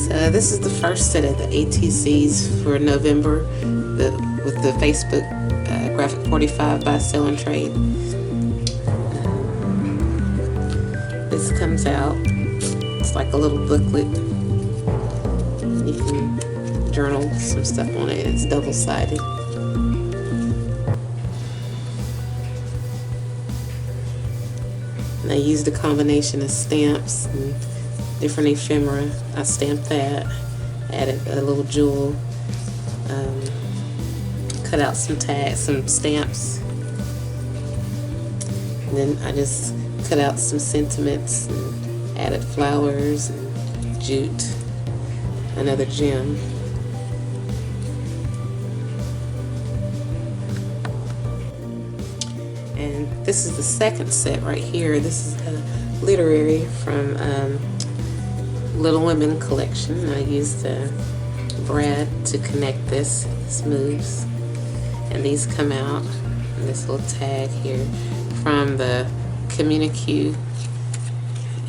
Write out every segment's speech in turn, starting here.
So this is the first set of the ATCs for November with the Facebook Graphic 45 buy, sell, and trade. This comes out. It's like a little booklet. You can journal some stuff on it. It's double-sided. And I used a combination of stamps and different ephemera. I stamped that, added a little jewel, cut out some tags, some stamps, and then I just cut out some sentiments and added flowers and jute, another gem. And this is the second set right here. This is a literary from Little Women collection. I used brad to connect this. This moves, and these come out in this little tag here from the Communique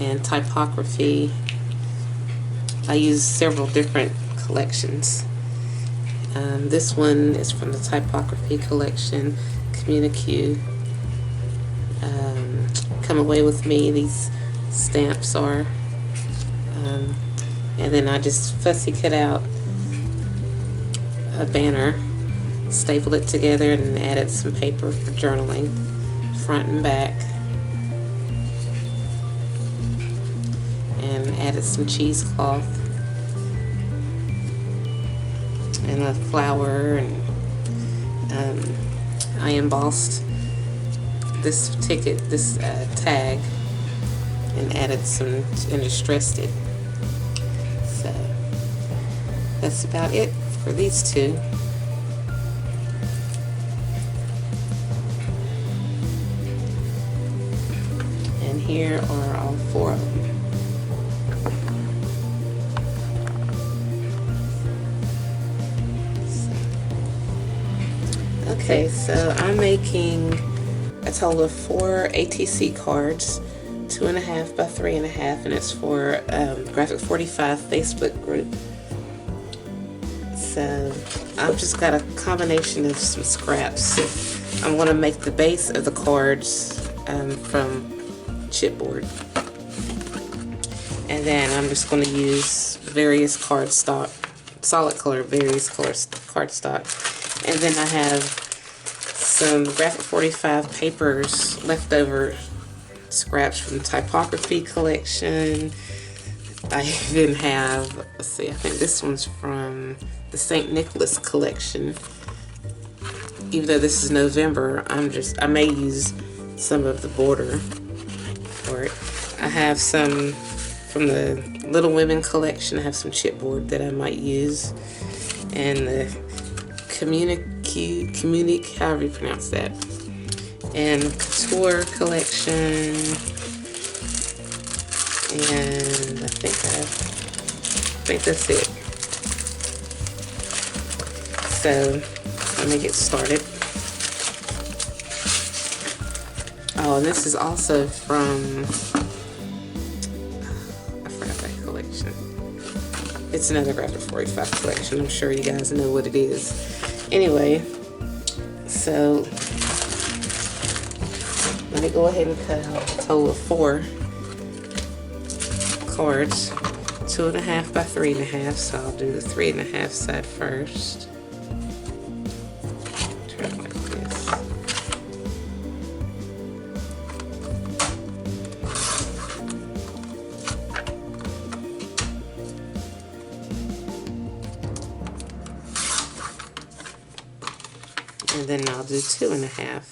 and typography. I use several different collections. This one is from the typography collection, Communique. Come Away With Me, these stamps are. And then I just fussy cut out a banner, stapled it together, and added some paper for journaling, front and back. And added some cheesecloth and a flower, and I embossed this ticket, this tag, and added some and distressed it. So that's about it for these two. And here are all four of them. Okay, so I'm making a total of 4 ATC cards, 2.5 by 3.5, and it's for Graphic 45 Facebook group. So I've just got a combination of some scraps. I'm going to make the base of the cards from chipboard, and then I'm just going to use various cardstock, solid color, various colors cardstock, and then I have some Graphic 45 papers, leftover scraps from the typography collection. I even have, let's see, I think this one's from the St. Nicholas collection. Even though this is November, I may use some of the border for it. I have some from the Little Women collection. I have some chipboard that I might use, and the Communique, however you pronounce that, and Couture collection, and I think that's it. So let me get started. Oh, and this is also from, I forgot that collection. It's another Graphic 45 collection. I'm sure you guys know what it is. Anyway, so let me go ahead and cut out a total of 4 cards, 2.5 by 3.5. So I'll do the 3.5 side first. Try it like this. And then I'll do 2.5.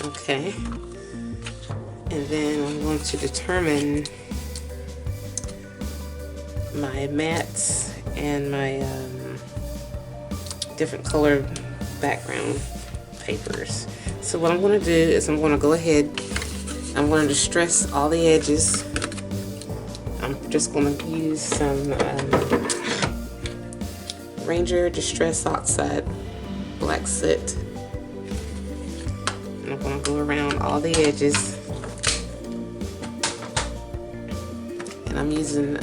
Okay. And then I'm going to determine my mats and my different color background papers. So what I'm going to do is I'm going to go ahead, I'm going to distress all the edges. I'm just going to use some Ranger Distress Oxide Black Soot. And I'm going to go around all the edges. And I'm using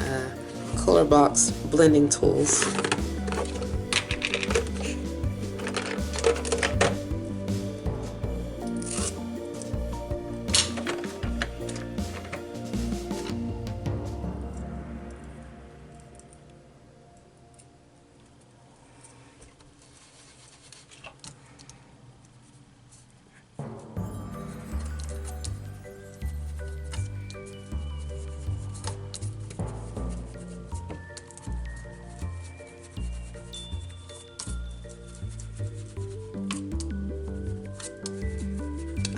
Color Box blending tools.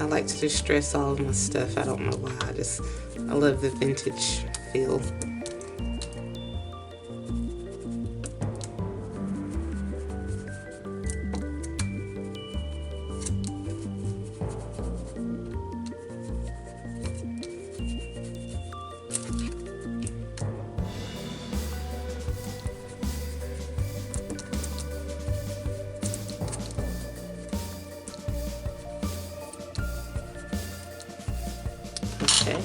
I like to distress all of my stuff. I don't know why. I love the vintage feel. Okay.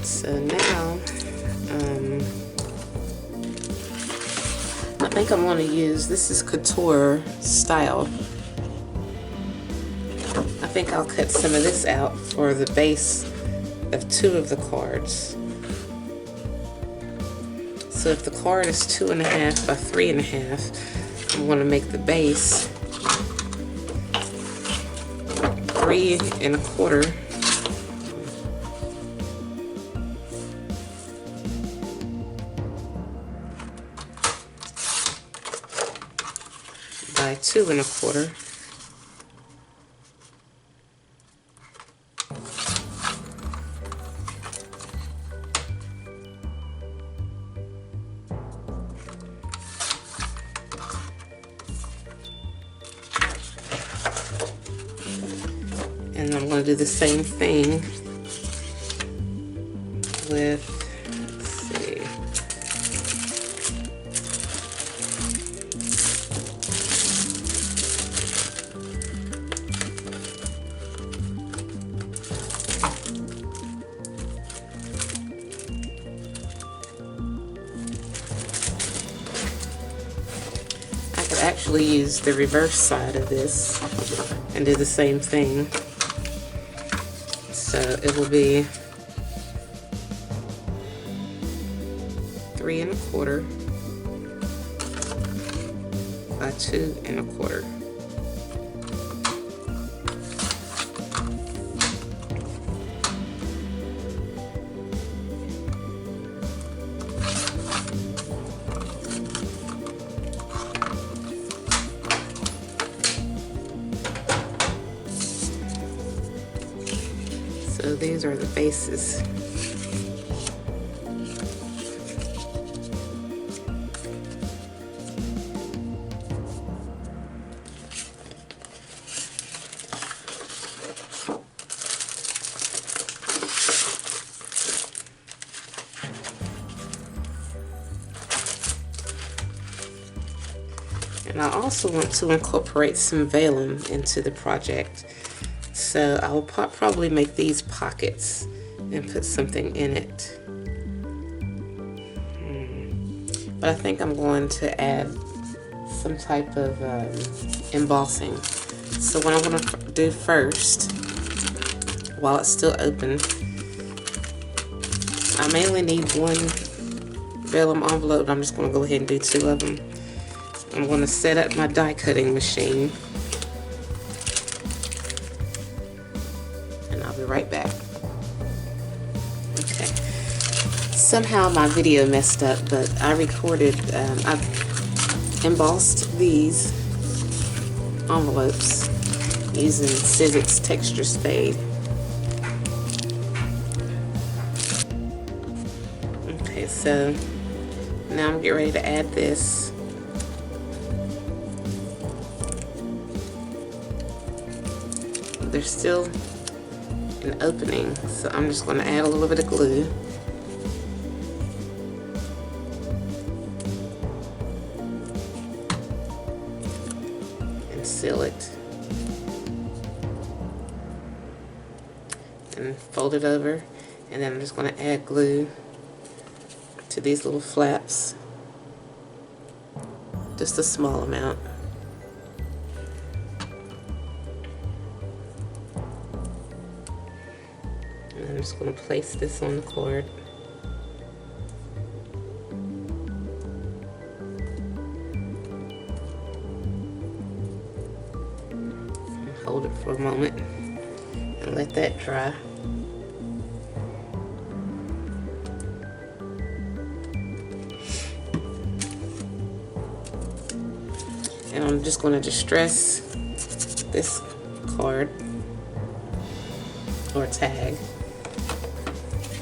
So now, I think I'm going to use, this is Couture style. I think I'll cut some of this out for the base of 2 of the cards. So if the card is 2.5 by 3.5, I'm going to make the base 3.25 by 2.25. And I'm going to do the same thing with, let's see, I could actually use the reverse side of this and do the same thing. So it will be 3.25 by 2.25. So these are the bases. And I also want to incorporate some vellum into the project. So I will probably make these pockets and put something in it. But I think I'm going to add some type of embossing. So what I'm going to do first, while it's still open, I mainly need 1 vellum envelope. I'm just going to go ahead and do 2 of them. I'm going to set up my die cutting machine. And I'll be right back. Okay. Somehow my video messed up, but I recorded, I embossed these envelopes using Sizzix texture spade. Okay, so now I'm getting ready to add this. There's still an opening, so I'm just going to add a little bit of glue. And seal it. And fold it over. And then I'm just going to add glue to these little flaps. Just a small amount. And I'm just going to place this on the cord. And hold it for a moment and let that dry. And I'm just going to distress this card or tag.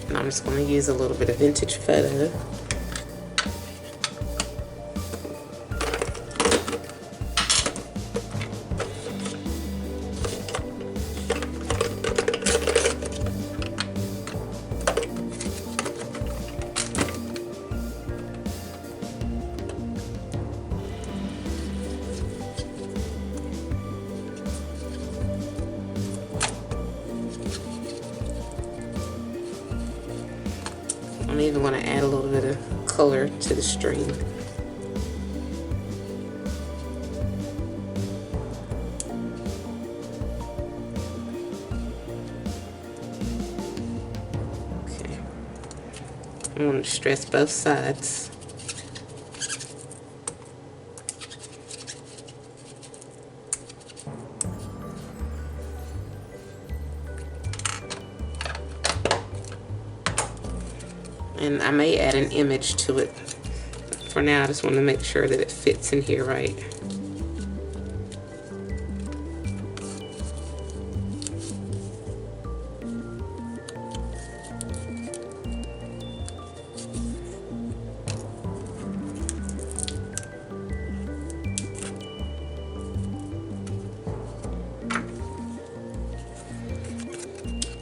And I'm just going to use a little bit of Vintage Photo. I'm even going to add a little bit of color to the string. Okay. I'm going to stress both sides. And I may add an image to it. For now, I just want to make sure that it fits in here right.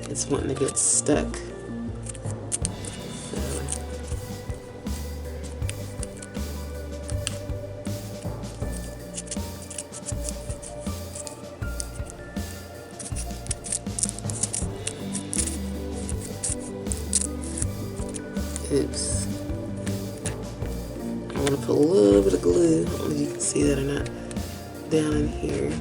It's wanting to get stuck. Oops. I want to put a little bit of glue, I don't know if you can see that or not, down in here.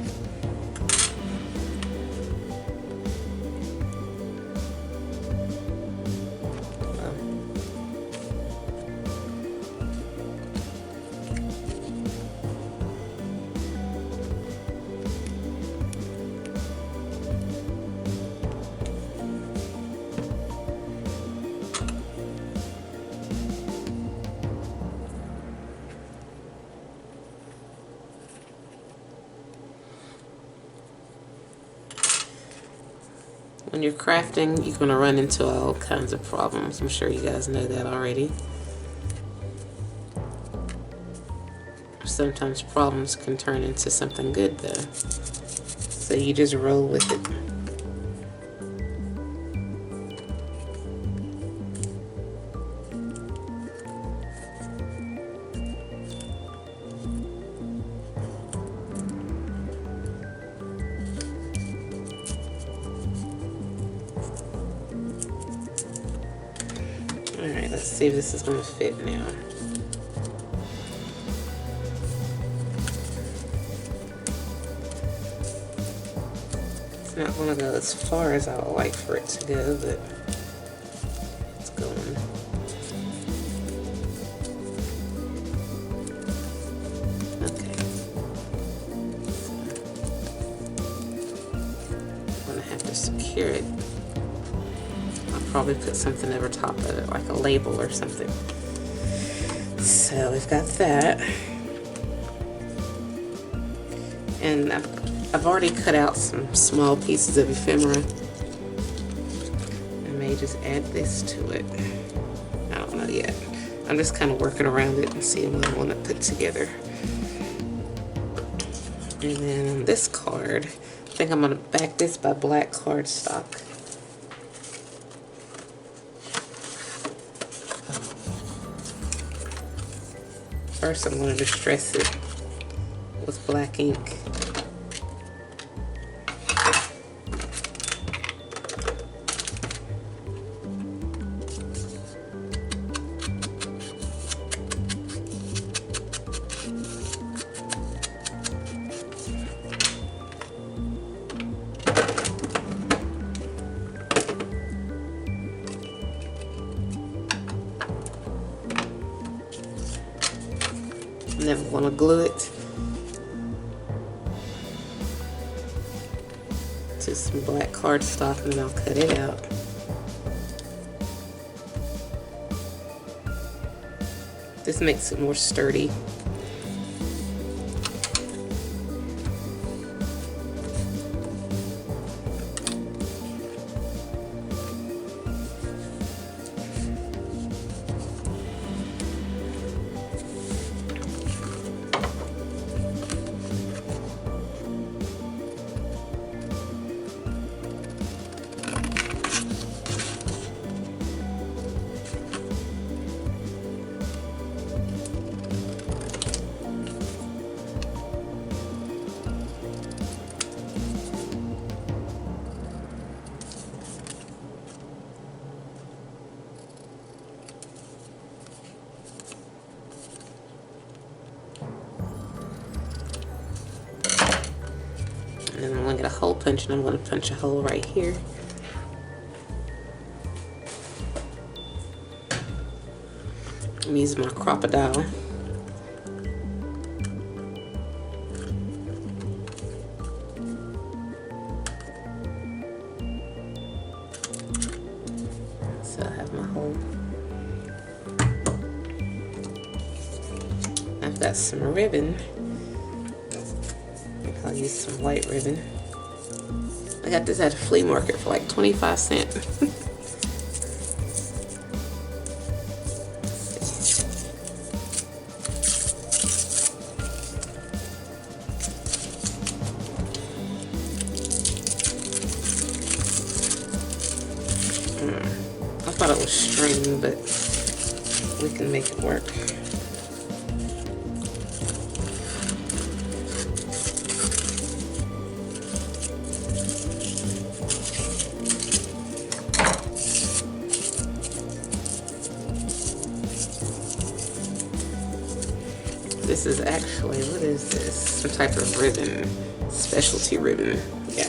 When you're crafting, you're going to run into all kinds of problems. I'm sure you guys know that already. Sometimes problems can turn into something good though. So you just roll with it. Alright, let's see if this is going to fit now. It's not going to go as far as I would like for it to go, but it's going. Okay. I'm going to have to secure it. Probably put something over top of it, like a label or something. So we've got that. And I've already cut out some small pieces of ephemera. I may just add this to it. I don't know yet. I'm just kind of working around it and seeing what I want to put together. And then on this card, I think I'm going to back this by black cardstock. First, I'm going to distress it with black ink. And then I'm going to glue it to some black cardstock, and then I'll cut it out. This makes it more sturdy. And then I'm going to get a hole punch, and I'm going to punch a hole right here. I'm using my crocodile. So I have my hole. I've got some ribbon. I'll use some white ribbon. I got this at a flea market for like 25 cents. I thought it was string, but we can make it work. This is actually, what is this? Some type of ribbon, specialty ribbon, yeah.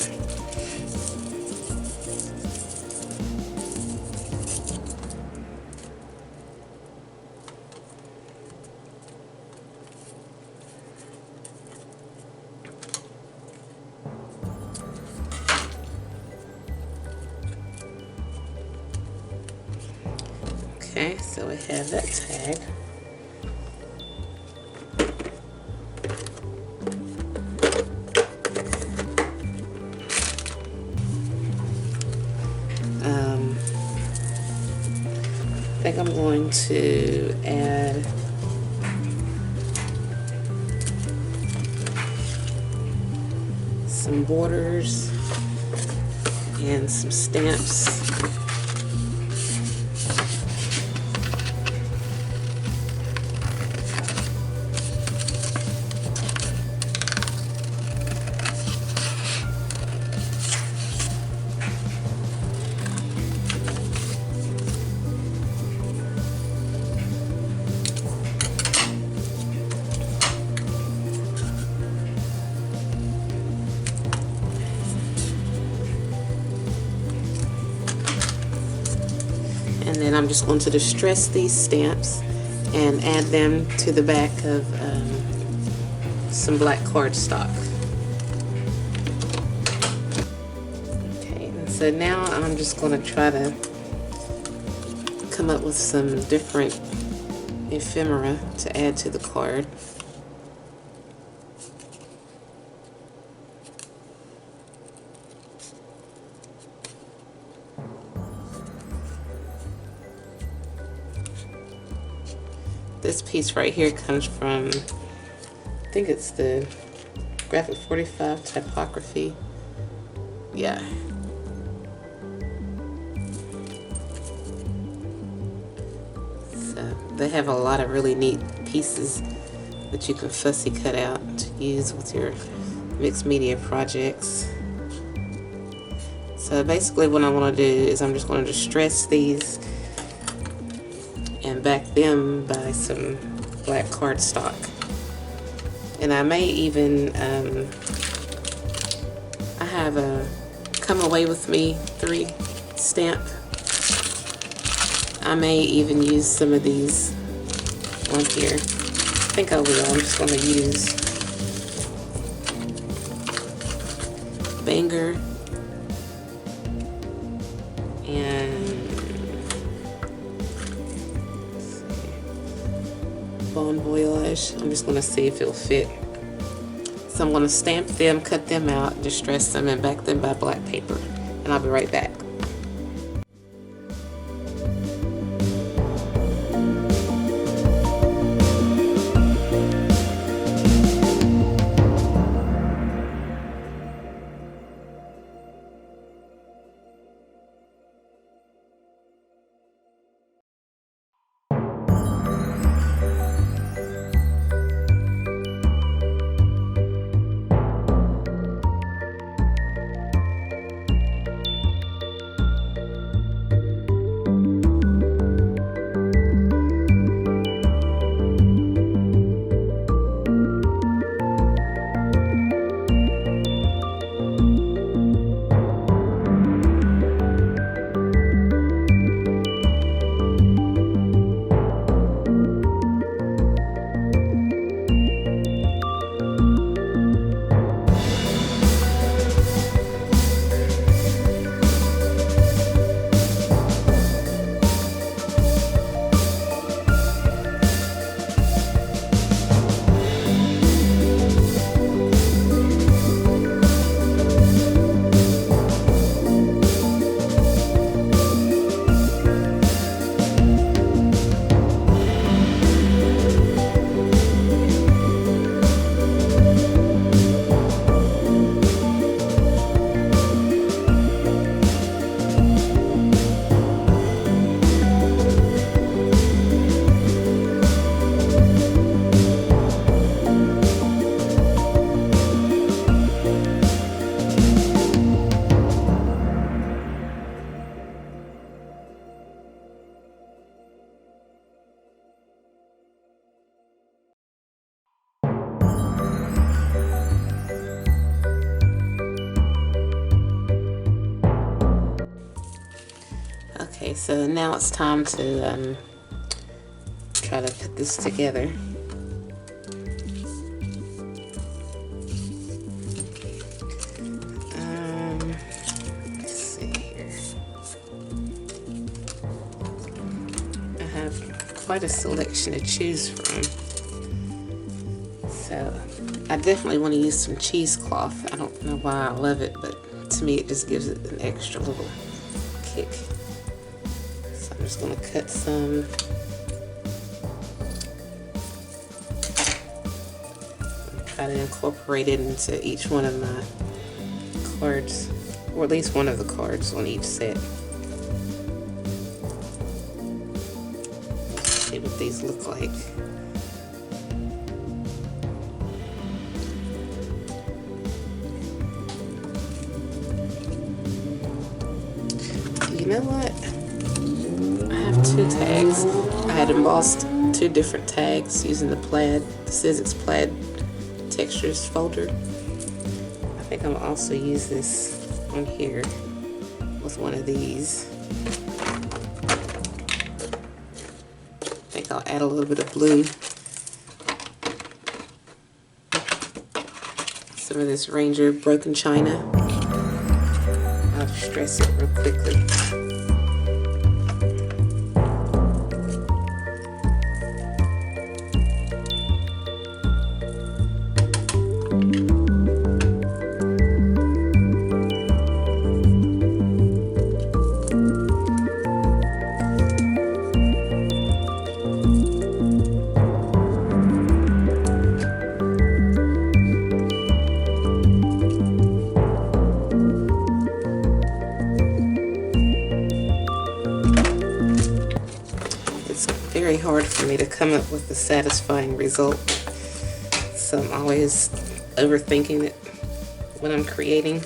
Okay, so we have that tag. I think I'm going to add some borders and some stamps. And then I'm just going to distress these stamps and add them to the back of some black cardstock. Okay, and so now I'm just going to try to come up with some different ephemera to add to the card. This piece right here comes from, I think it's the Graphic 45 typography. Yeah. So they have a lot of really neat pieces that you can fussy cut out to use with your mixed media projects. So basically what I want to do is I'm just going to distress these and back them by some black cardstock. And I may even, I have a Come Away With Me 3 stamp. I may even use some of these on here. I think I will. I'm just going to use Banger and Bon Voyage. I'm just going to see if it'll fit. So I'm going to stamp them, cut them out, distress them, and back them by black paper. And I'll be right back. Okay, so now it's time to try to put this together. Let's see here. I have quite a selection to choose from. So I definitely want to use some cheesecloth. I don't know why I love it, but to me it just gives it an extra little kick. I'm just going to cut some. Try to incorporate it into each one of my cards, or at least one of the cards on each set. Let's see what these look like. You know what? Two tags. I had embossed two different tags using the Plaid, the Sizzix Plaid textures folder. I think I'll also use this on here with one of these. I think I'll add a little bit of blue. Some of this Ranger Broken China. I'll distress it real quickly. very hard for me to come up with a satisfying result. So I'm always overthinking it when I'm creating,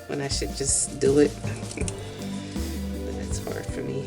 when I should just do it. But it's hard for me.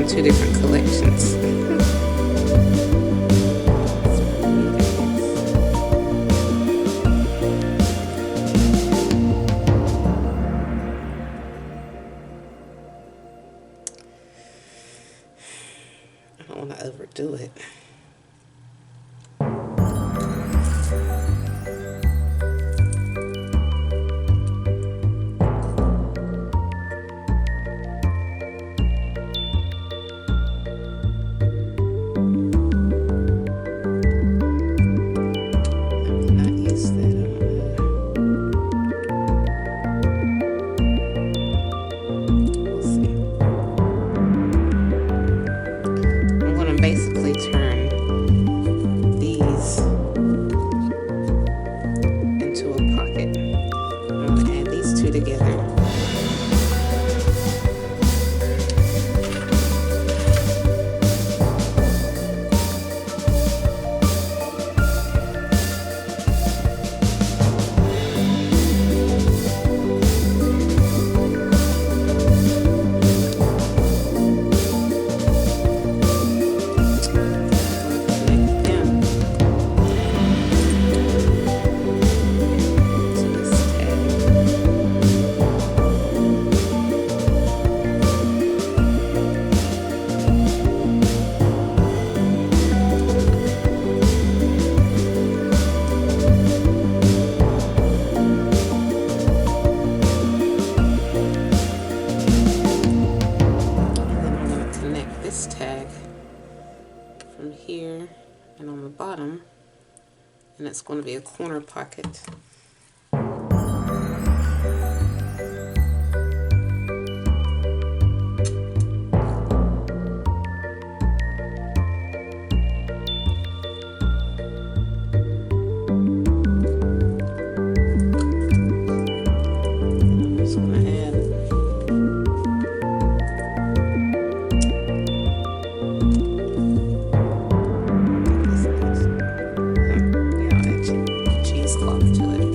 Two different collections. I don't want to overdo it. Basically turn these into a pocket. I'm going to add these two together. Here and on the bottom, and it's going to be a corner pocket. Cheesecloth to it.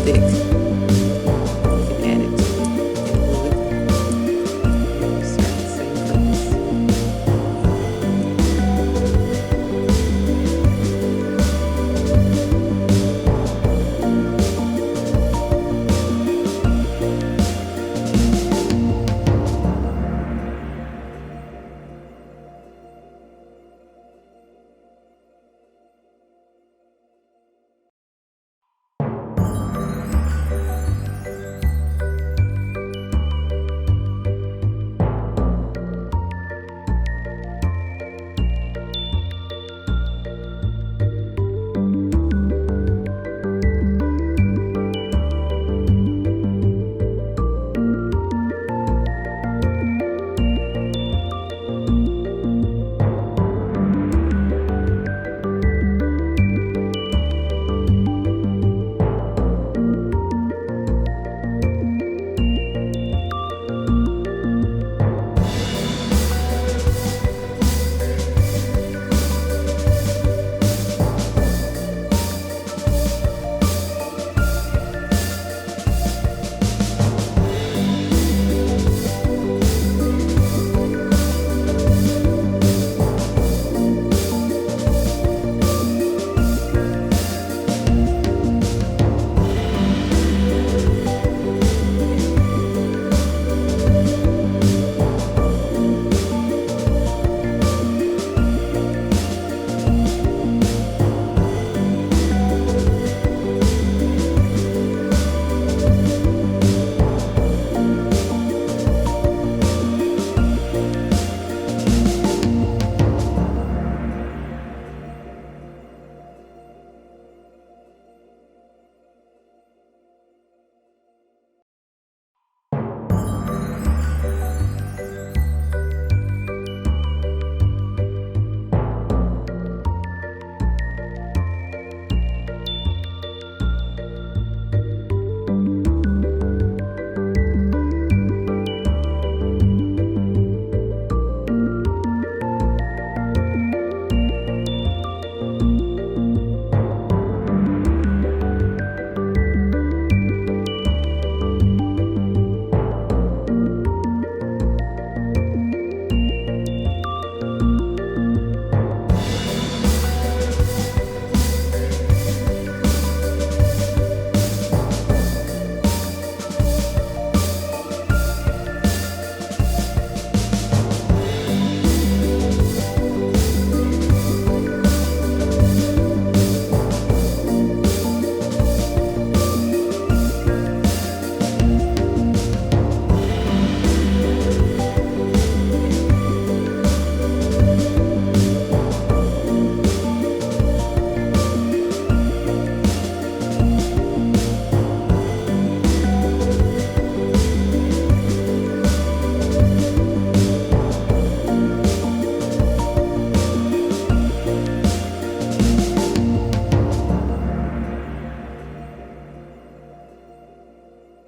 thick.